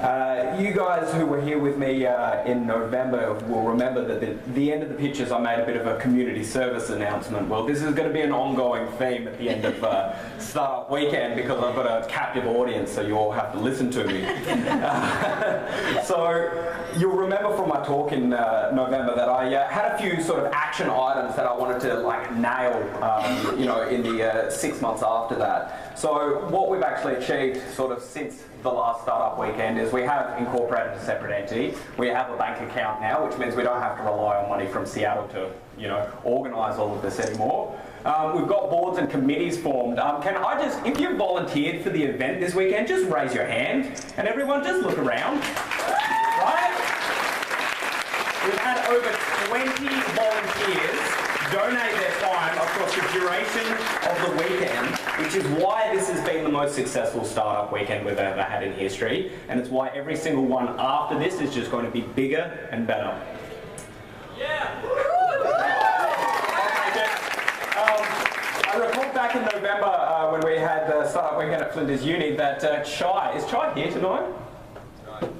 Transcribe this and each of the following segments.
You guys who were here with me in November will remember that at the end of the pictures I made a bit of a community service announcement. Well, this is going to be an ongoing theme at the end of Startup Weekend because I've got a captive audience, so you all have to listen to me. So you'll remember from my talk in November that I had a few sort of action items that I wanted to nail, in the 6 months after that. So what we've actually achieved sort of since the last Startup Weekend is we have incorporated a separate entity. We have a bank account now, which means we don't have to rely on money from Seattle to, organise all of this anymore. We've got boards and committees formed. Can I just, if you volunteered for the event this weekend, just raise your hand and everyone just look around, right? We've had over 20 volunteers donate their time across the duration of the weekend, which is why this has been the most successful Startup Weekend we've ever had in history, and it's why every single one after this is just going to be bigger and better. Yeah! I recall back in November when we had the Startup Weekend at Flinders Uni that is Chai here tonight?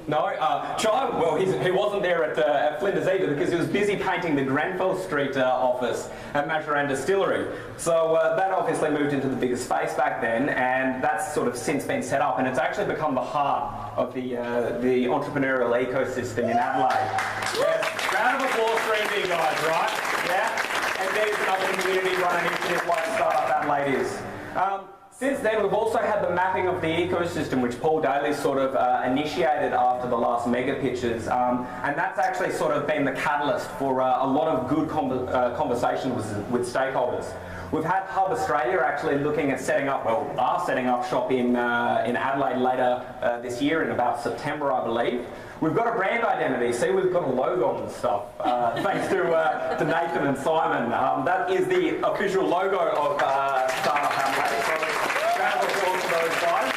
No, Chai, well, he wasn't there at Flinders either because he was busy painting the Grenfell Street office at Majoran Distillery. So that obviously moved into the bigger space back then, and that's sort of since been set up, and it's actually become the heart of the entrepreneurial ecosystem in Adelaide. Yes, round of applause for you guys, right? Yeah? And there's another community-run initiative like Startup Adelaide is. Since then, we've also had the mapping of the ecosystem, which Paul Daly sort of initiated after the last mega pitches, and that's actually sort of been the catalyst for a lot of good conversations with stakeholders. We've had Hub Australia actually looking at setting up shop in Adelaide later this year in about September, I believe. We've got a brand identity. See, we've got a logo and stuff, thanks to Nathan and Simon. That is the official logo of Startup Adelaide. So, round of applause for those guys.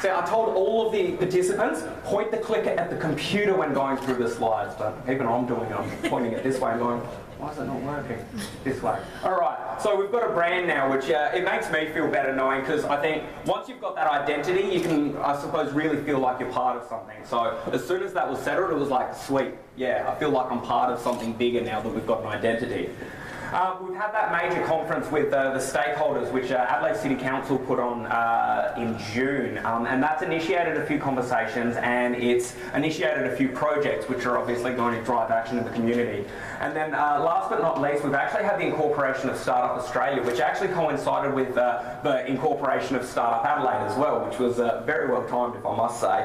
So I told all of the participants, point the clicker at the computer when going through the slides, but even I'm doing it, I'm pointing it this way and going, why is it not working? This way. All right, so we've got a brand now, which it makes me feel better knowing, because I think once you've got that identity, you can, I suppose, really feel like you're part of something. So as soon as that was settled, it was like, sweet, yeah, I feel like I'm part of something bigger now that we've got an identity. We've had that major conference with the stakeholders, which Adelaide City Council put on in June, and that's initiated a few conversations, and it's initiated a few projects which are obviously going to drive action in the community. And then last but not least, we've actually had the incorporation of Startup Australia, which actually coincided with the incorporation of Startup Adelaide as well, which was very well timed, if I must say.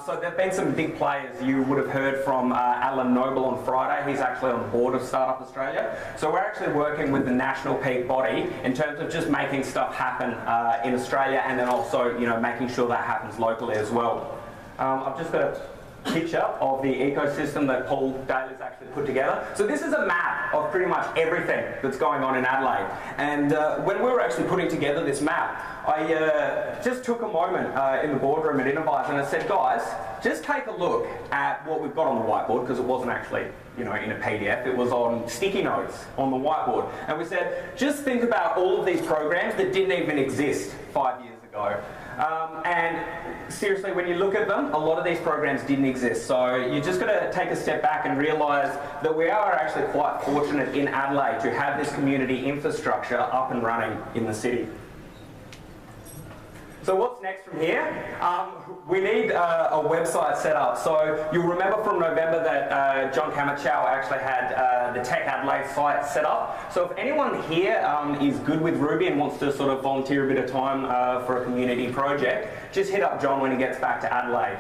So there have been some big players. You would have heard from Alan Noble on Friday. He's actually on the board of Startup Australia. So we're actually working with the national peak body in terms of just making stuff happen in Australia, and then also making sure that happens locally as well. I've just got a picture of the ecosystem that Paul Daly's actually put together. So this is a map of pretty much everything that's going on in Adelaide. And when we were actually putting together this map, I just took a moment in the boardroom at Innovise and I said, guys, just take a look at what we've got on the whiteboard, because it wasn't actually in a PDF, it was on sticky notes on the whiteboard. And we said, just think about all of these programs that didn't even exist 5 years ago. And seriously, when you look at them, a lot of these programs didn't exist. So you're just going to take a step back and realise that we are actually quite fortunate in Adelaide to have this community infrastructure up and running in the city. So what's next from here? We need a website set up. So you'll remember from November that John Kamachow actually had the Tech Adelaide site set up. So if anyone here is good with Ruby and wants to sort of volunteer a bit of time for a community project, just hit up John when he gets back to Adelaide.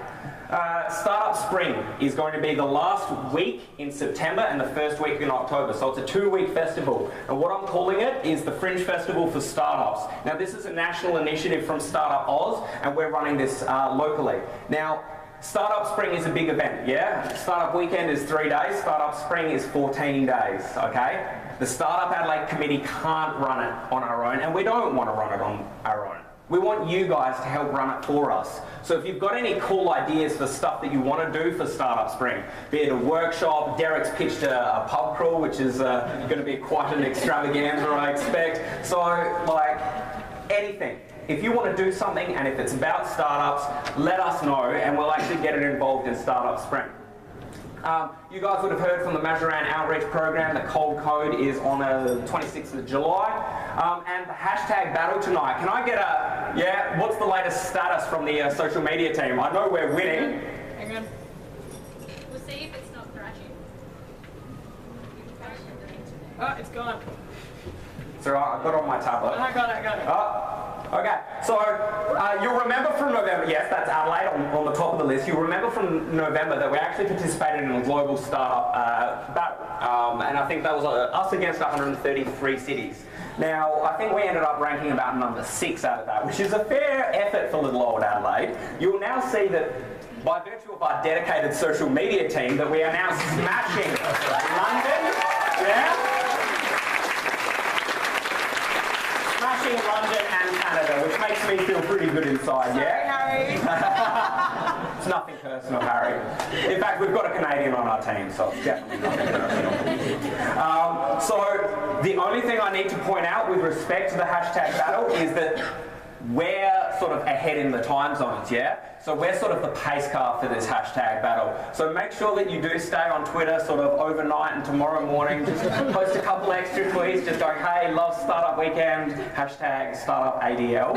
Startup Spring is going to be the last week in September and the first week in October. So it's a 2-week festival. And what I'm calling it is the Fringe Festival for Startups. Now this is a national initiative from Startup Oz, and we're running this locally. Now, Startup Spring is a big event, yeah? Startup Weekend is 3 days, Startup Spring is 14 days, okay? The Startup Adelaide Committee can't run it on our own, and we don't want to run it on our own. We want you guys to help run it for us. So if you've got any cool ideas for stuff that you want to do for Startup Spring, be it a workshop, Derek's pitched a pub crawl, which is going to be quite an extravaganza, I expect. So, like, anything. if you want to do something and if it's about startups, let us know and we'll actually get it involved in Startup Spring. You guys would have heard from the Majoran Outreach Program that Cold Code is on the 26th of July. And the hashtag battle tonight. Can I get a, yeah, what's the latest status from the social media team? I know we're winning. Hang on. We'll see if it's not crashing. Oh, it's gone. So I've got it on my tablet. I got it. Oh, okay. So you'll remember from November, yes, that's Adelaide on the top of the list. You'll remember from November that we actually participated in a global startup battle. And I think that was us against 133 cities. Now, I think we ended up ranking about number 6 out of that, which is a fair effort for little old Adelaide. You'll now see that by virtue of our dedicated social media team that we are now smashing London, yeah? Smashing London and Canada, which makes me feel pretty good inside, yeah? Harry. It's nothing personal, Harry. In fact, we've got a Canadian on our team, so it's definitely nothing personal. So the only thing I need to point out with respect to the hashtag battle is that we're sort of ahead in the time zones, yeah? So we're sort of the pace car for this hashtag battle. So make sure that you do stay on Twitter sort of overnight and tomorrow morning. Just post a couple extra tweets just going, hey, love Startup Weekend, hashtag Startup ADL.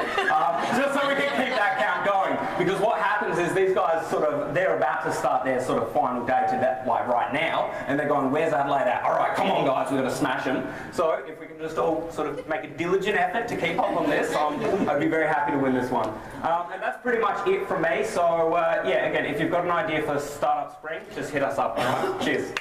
Just so we can keep that count going. Because what happens is these guys sort of, they're about to start their sort of final day to that, like right now, and they're going, where's Adelaide at? All right, come on guys, we're going to smash them. So if we can just all sort of make a diligent effort to keep up on this, I'd be very happy to win this one. And that's pretty much it from me. So yeah, again, if you've got an idea for Startup Spring, just hit us up. All right? Cheers.